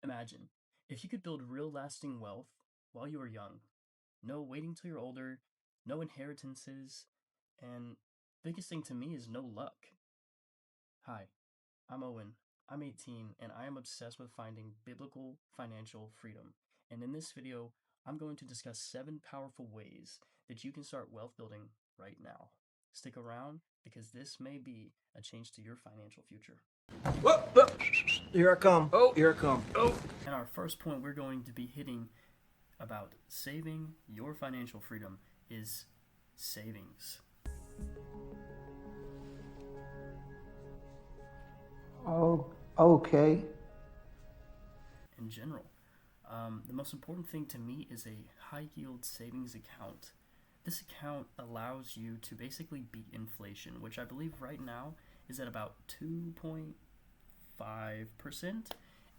Imagine if you could build real lasting wealth while you are young. No waiting till you're older, no inheritances, and biggest thing to me is no luck. Hi, I'm Owen. I'm 18 and I am obsessed with finding biblical financial freedom. And in this video, I'm going to discuss 7 powerful ways that you can start wealth building right now. Stick around because this may be a change to your financial future. Whoa, whoa. Here I come. Oh. Here I come. Oh. And our first point we're going to be hitting about saving your financial freedom is savings. Oh, okay. In general, the most important thing to me is a high yield savings account. This account allows you to basically beat inflation, which I believe right now is at about 2.5%.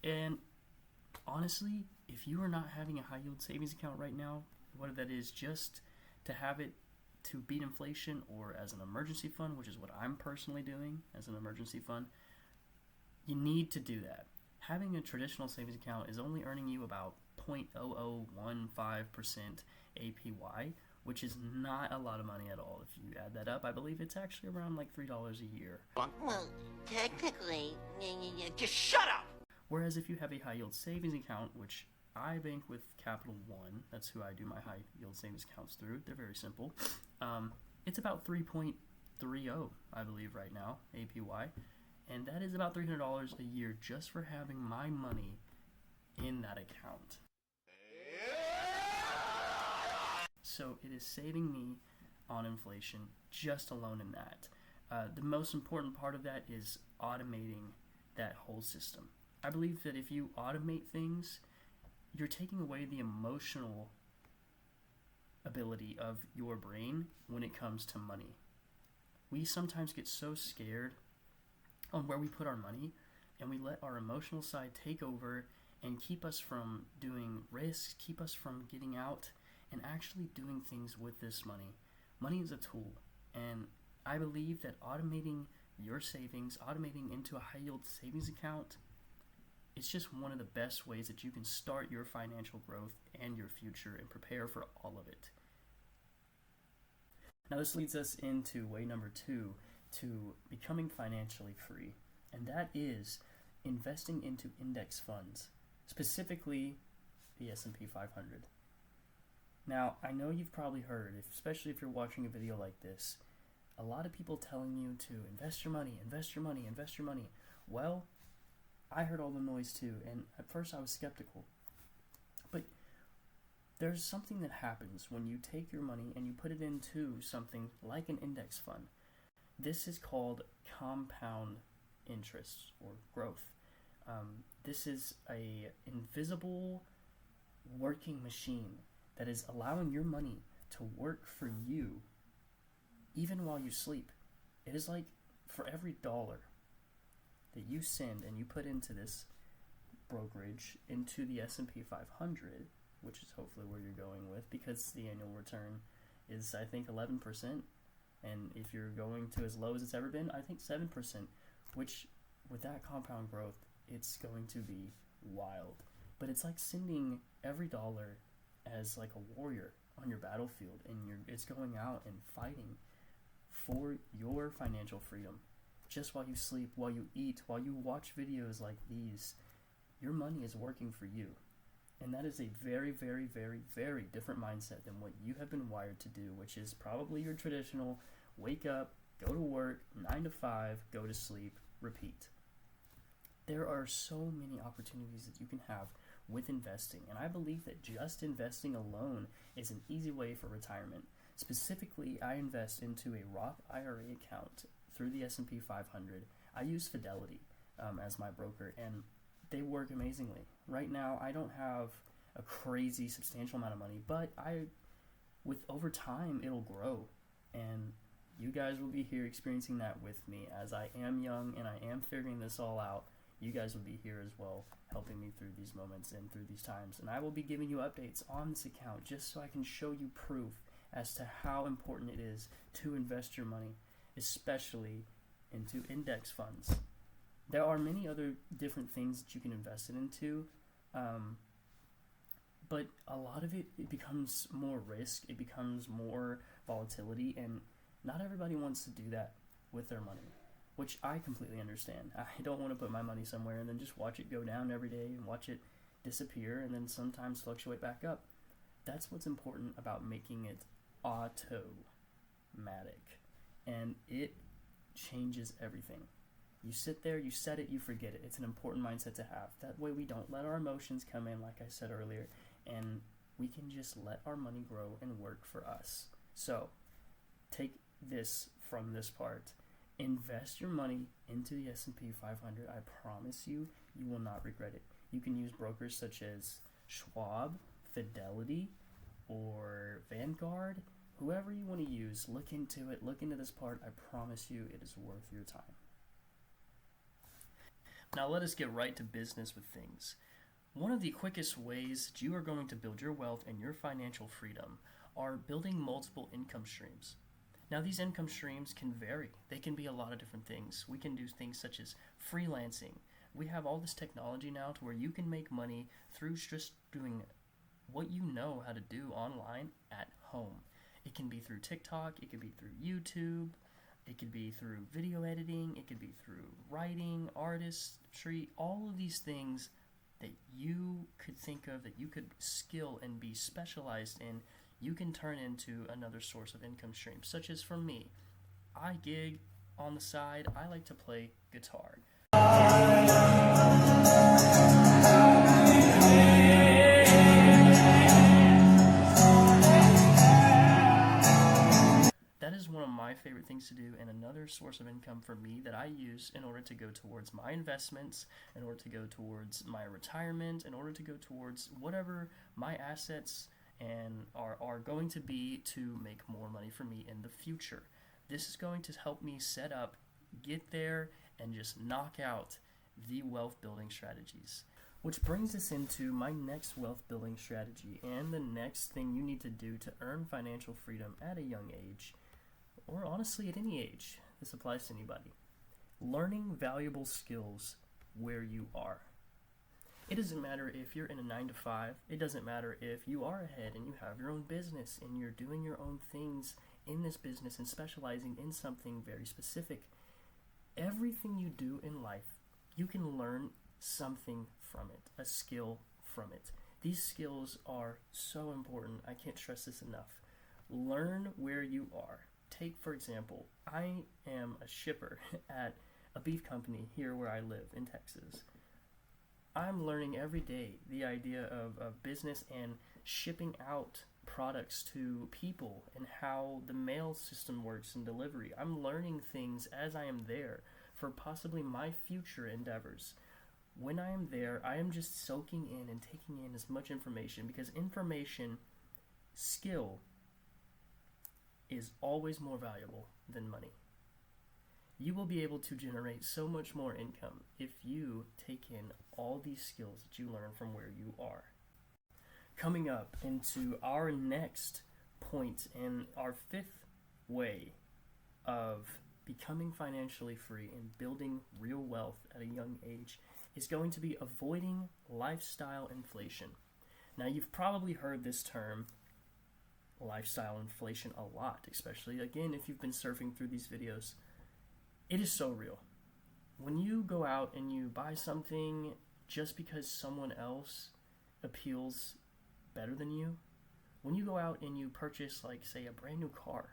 And honestly, if you are not having a high yield savings account right now, whether that is just to have it to beat inflation or as an emergency fund, which is what I'm personally doing as an emergency fund, you need to do that. Having a traditional savings account is only earning you about 0.0015% APY, which is not a lot of money at all. If you add that up, I believe it's actually around like $3 a year. Well, technically, just shut up! Whereas if you have a high yield savings account, which I bank with Capital One, that's who I do my high yield savings accounts through. They're very simple. It's about 3.30, I believe, right now, APY. And that is about $300 a year just for having my money in that account. So it is saving me on inflation just alone in that. The most important part of that is automating that whole system. I believe that if you automate things, you're taking away the emotional ability of your brain when it comes to money. We sometimes get so scared on where we put our money, and we let our emotional side take over and keep us from doing risks, keep us from getting out and actually doing things with this money. Money is a tool, and I believe that automating your savings, automating into a high yield savings account, it's just one of the best ways that you can start your financial growth and your future and prepare for all of it. Now this leads us into way number 2 to becoming financially free, and that is investing into index funds, specifically the S&P 500. Now, I know you've probably heard, especially if you're watching a video like this, a lot of people telling you to invest your money, invest your money, invest your money. Well, I heard all the noise too, and at first I was skeptical. But there's something that happens when you take your money and you put it into something like an index fund. This is called compound interest or growth. This is a invisible working machine that is allowing your money to work for you even while you sleep. It is like for every dollar that you send and you put into this brokerage, into the S&P 500, which is hopefully where you're going with, because the annual return is, I think, 11%. And if you're going to as low as it's ever been, I think 7%, which with that compound growth, it's going to be wild. But it's like sending every dollar as like a warrior on your battlefield, and it's going out and fighting for your financial freedom. Just while you sleep, while you eat, while you watch videos like these, your money is working for you. And that is a very, very, very, very different mindset than what you have been wired to do, which is probably your traditional wake up, go to work, 9 to 5, go to sleep, repeat. There are so many opportunities that you can have with investing, and I believe that just investing alone is an easy way for retirement. Specifically, I invest into a Roth IRA account through the S&P 500. I use Fidelity as my broker, and they work amazingly. Right now, I don't have a crazy substantial amount of money, but with over time, it'll grow, and you guys will be here experiencing that with me. As I am young and I am figuring this all out, you guys will be here as well, helping me through these moments and through these times. And I will be giving you updates on this account just so I can show you proof as to how important it is to invest your money, especially into index funds. There are many other different things that you can invest it into, But a lot of it becomes more risk, it becomes more volatility, and not everybody wants to do that with their money, which I completely understand. I don't want to put my money somewhere and then just watch it go down every day and watch it disappear and then sometimes fluctuate back up. That's what's important about making it automatic, and it changes everything. You sit there, you set it, you forget it. It's an important mindset to have. That way we don't let our emotions come in, like I said earlier, and we can just let our money grow and work for us. So, take this from this part. Invest your money into the S&P 500. I promise you, you will not regret it. You can use brokers such as Schwab, Fidelity, or Vanguard. Whoever you want to use, look into it. Look into this part. I promise you it is worth your time. Now let us get right to business with things. One of the quickest ways that you are going to build your wealth and your financial freedom are building multiple income streams. Now these income streams can vary. They can be a lot of different things. We can do things such as freelancing. We have all this technology now to where you can make money through just doing what you know how to do online at home. It can be through TikTok, it could be through YouTube, it could be through video editing, it could be through writing, artistry, all of these things that you could think of, that you could skill and be specialized in, you can turn into another source of income stream. Such as for me, I gig on the side, I like to play guitar. That is one of my favorite things to do, and another source of income for me that I use in order to go towards my investments, in order to go towards my retirement, in order to go towards whatever my assets and are going to be to make more money for me in the future. This is going to help me set up, get there, and just knock out the wealth building strategies. Which brings us into my next wealth building strategy and the next thing you need to do to earn financial freedom at a young age, or honestly at any age. This applies to anybody. Learning valuable skills where you are. It doesn't matter if you're in a 9-to-5. It doesn't matter if you are ahead and you have your own business and you're doing your own things in this business and specializing in something very specific. Everything you do in life, you can learn something from it, a skill from it. These skills are so important. I can't stress this enough. Learn where you are. Take, for example, I am a shipper at a beef company here where I live in Texas. I'm learning every day the idea of business and shipping out products to people and how the mail system works and delivery. I'm learning things as I am there for possibly my future endeavors. When I am there, I am just soaking in and taking in as much information, because information, skill, is always more valuable than money. You will be able to generate so much more income if you take in all these skills that you learn from where you are. Coming up into our next point and our fifth way of becoming financially free and building real wealth at a young age is going to be avoiding lifestyle inflation. Now, you've probably heard this term, lifestyle inflation, a lot, especially, again, if you've been surfing through these videos. It is so real. When you go out and you buy something just because someone else appeals better than you, when you go out and you purchase, like, say, a brand new car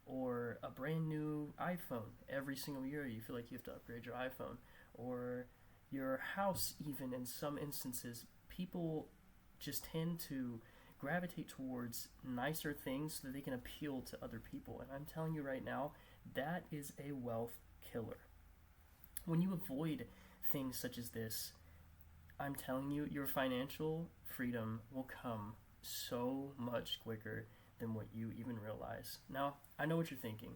or a brand new iPhone every single year, you feel like you have to upgrade your iPhone, or your house, even in some instances, people just tend to gravitate towards nicer things so that they can appeal to other people. And I'm telling you right now, that is a wealth killer. When you avoid things such as this, I'm telling you, your financial freedom will come so much quicker than what you even realize. Now, I know what you're thinking.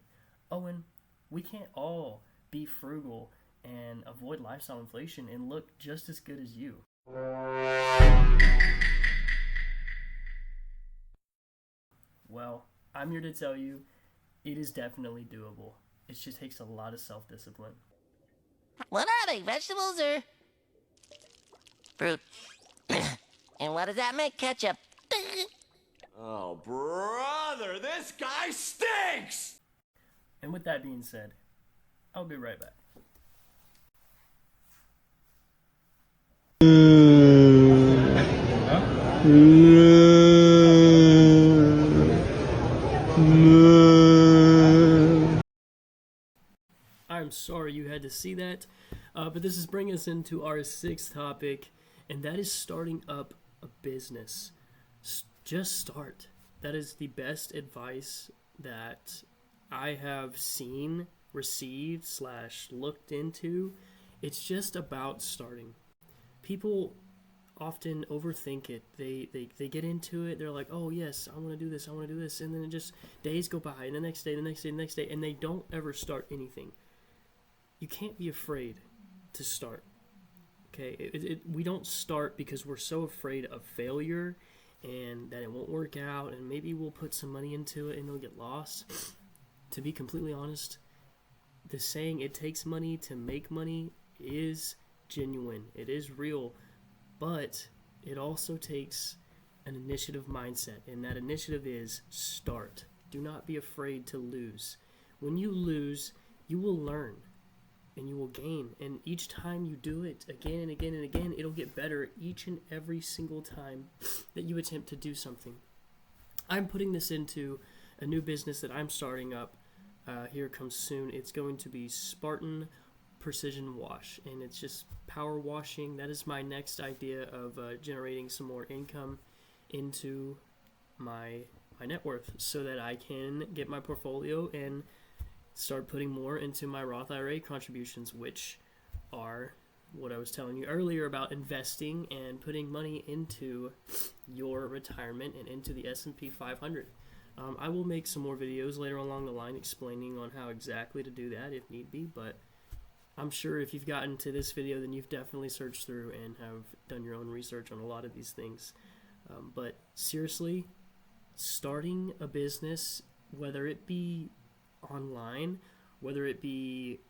Owen, we can't all be frugal and avoid lifestyle inflation and look just as good as you. Well, I'm here to tell you, it is definitely doable. It just takes a lot of self-discipline. What are they, vegetables or fruit? And what does that make? Ketchup. Oh, brother, this guy stinks! And with that being said, I'll be right back. I'm sorry you had to see that, but this is bringing us into our sixth topic, and that is starting up a business. Just start. That is the best advice that I have seen, received, / looked into. It's just about starting. People often overthink it. They get into it. They're like, oh yes, I want to do this, and then it just days go by, and the next day, and they don't ever start anything. You can't be afraid to start. Okay, we don't start because we're so afraid of failure and that it won't work out, and maybe we'll put some money into it and it'll get lost. To be completely honest, the saying "it takes money to make money" is genuine. It is real, but it also takes an initiative mindset, and that initiative is start. Do not be afraid to lose. When you lose, you will learn and you will gain, and each time you do it again and again and again, it'll get better each and every single time that you attempt to do something. I'm putting this into a new business that I'm starting up. Here it comes soon. It's going to be Spartan Precision Wash, and it's just power washing. That is my next idea of generating some more income into my net worth, so that I can get my portfolio and start putting more into my Roth IRA contributions, which are what I was telling you earlier about investing and putting money into your retirement and into the S&P 500. I will make some more videos later along the line explaining on how exactly to do that if need be, but I'm sure if you've gotten to this video, then you've definitely searched through and have done your own research on a lot of these things. But seriously, starting a business, whether it be online, whether it be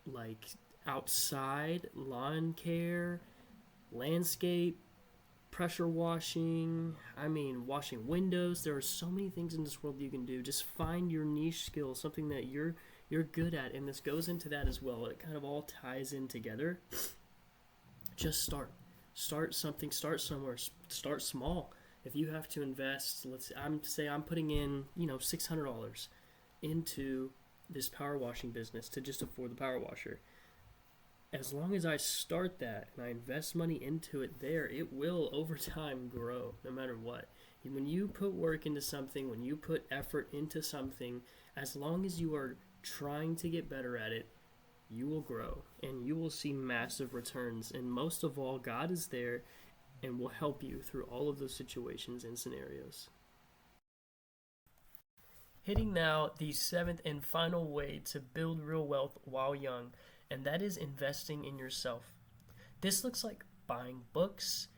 like outside, lawn care, landscape, pressure washing, washing windows. There are so many things in this world you can do. Just find your niche skill, something that you're good at, and this goes into that as well. It kind of all ties in together. Just start something, start somewhere, start small. If you have to invest, I'm putting in $600 into this power washing business to just afford the power washer. As long as I start that and I invest money into it there, it will over time grow no matter what. When you put work into something, when you put effort into something, as long as you are trying to get better at it, you will grow and you will see massive returns. And most of all, God is there and will help you through all of those situations and scenarios. Hitting now the seventh and final way to build real wealth while young, and that is investing in yourself. This looks like buying books,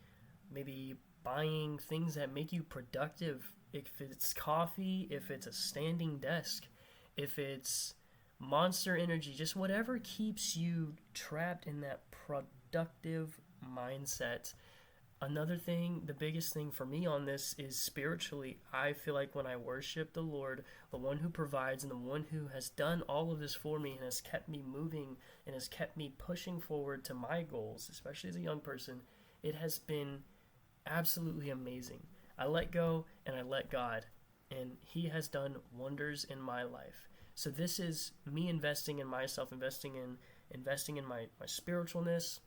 maybe buying things that make you productive. If it's coffee, if it's a standing desk, if it's Monster Energy, just whatever keeps you trapped in that productive mindset. Another thing, the biggest thing for me on this is spiritually. I feel like when I worship the Lord, the one who provides and the one who has done all of this for me and has kept me moving and has kept me pushing forward to my goals, especially as a young person, it has been absolutely amazing. I let go and I let God, and He has done wonders in my life. So this is me investing in myself, investing in my spiritualness.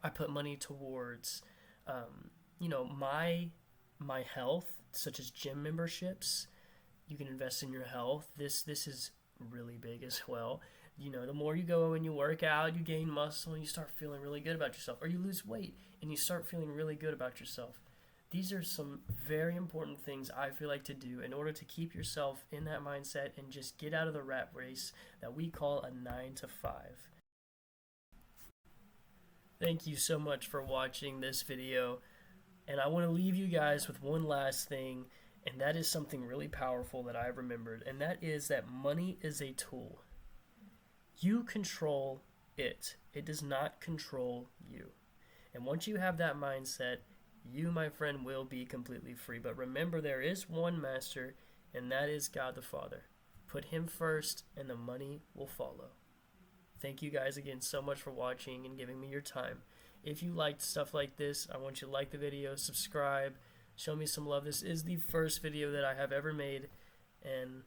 I put money towards my health, such as gym memberships. You can invest in your health. This is really big as well. The more you go and you work out, you gain muscle and you start feeling really good about yourself, or you lose weight and you start feeling really good about yourself. These are some very important things I feel like to do in order to keep yourself in that mindset and just get out of the rat race that we call a 9 to 5. Thank you so much for watching this video, and I want to leave you guys with one last thing, and that is something really powerful that I remembered, and that is that money is a tool. You control it. It does not control you. And once you have that mindset, you, my friend, will be completely free. But remember, there is one master, and that is God the Father. Put him first, and the money will follow. Thank you guys again so much for watching and giving me your time. If you liked stuff like this, I want you to like the video, subscribe, show me some love. This is the first video that I have ever made, and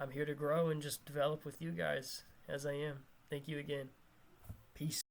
I'm here to grow and just develop with you guys as I am. Thank you again. Peace.